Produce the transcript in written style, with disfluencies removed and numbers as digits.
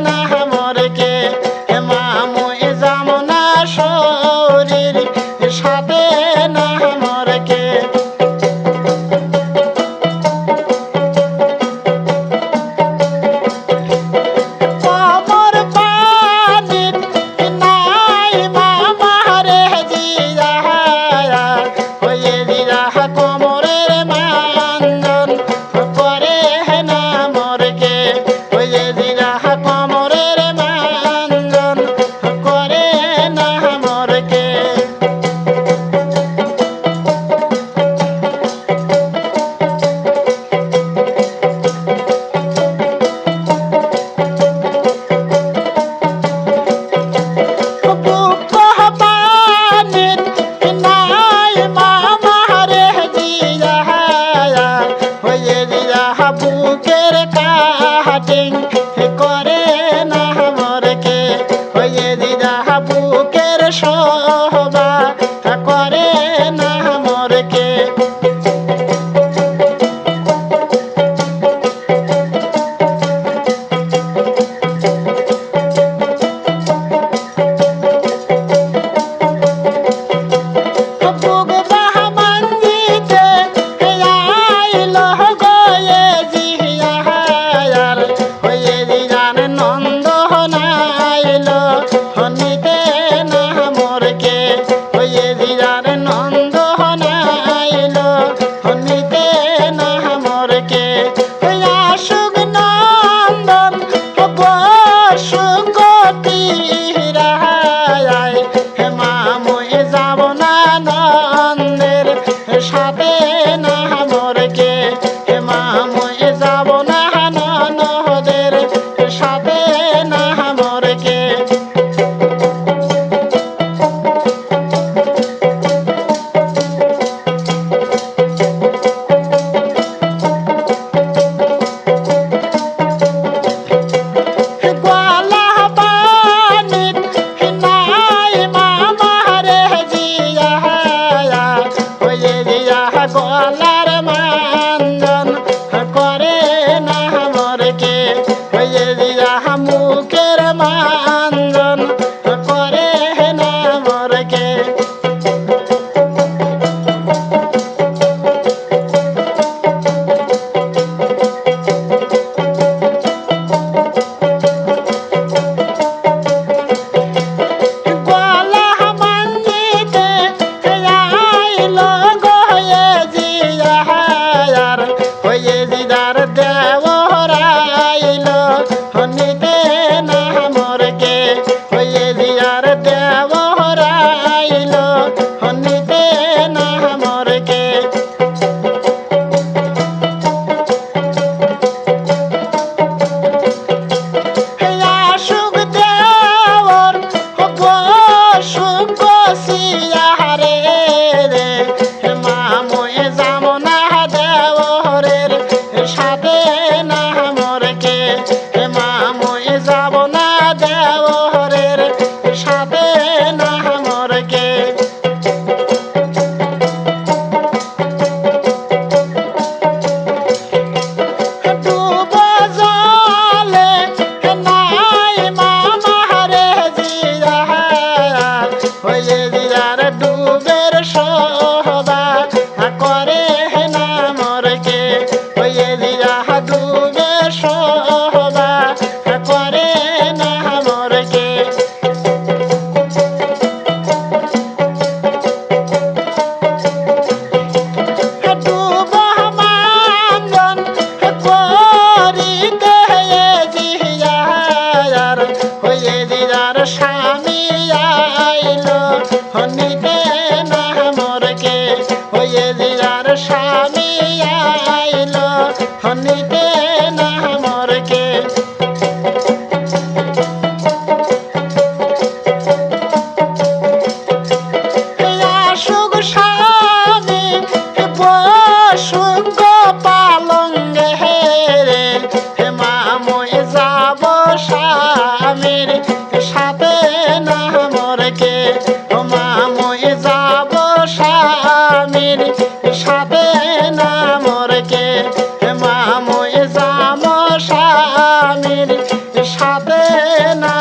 না মরকে মামুই জামনা শরীর সাথে না মরকে কবর পানির নাই মামারে জিয়া হয়ে জিয়া কোমরের মানজন করে না মরকে হয়ে জিয়া কোমরের মানজন করে না মরকে বুকের কাটিং করে না মরকে হয়ে দিদা বুকের শোভা করে না মরকে সাথে না মরকে মামুই যাব না ননদের সাথে না মরকে গলার মানজন করে না মরকে হয়ে দিয়া মুখের মানজন করে না মরকে হয়ে দিদার দেওয়ারাইল হনিতে না মরকে হয়ে দিদার দেওয়ারাইল হনিতে না মরকে সুখ দেওয়ার সুখ সিয়ারে রে মামুই জামনা সাথে না মরকে মামুই যাব না দেওরের সাথে না মরকে ডুব জলে নাই মামারে জিয়া হয়ে জিয়ার ডুবের শোভা করে না মরকে হয়ে দিয়া ডুবে শোভা করে না মরকে ডুব মানজন করিতে জিয়া হয়ে দিদার স্বামী আইল হনিতে না মরকে হয়ে দিদার স্বামী আইল হনিতে না মরকে সুখ স্বামী বসুক পালঙ্গে রে মামুই যাব স্বামীর সাথে না মরকে মামুই যাব স্বামীর সাথে না মরকে মামুই যাব স্বামীর সাথে সাথে না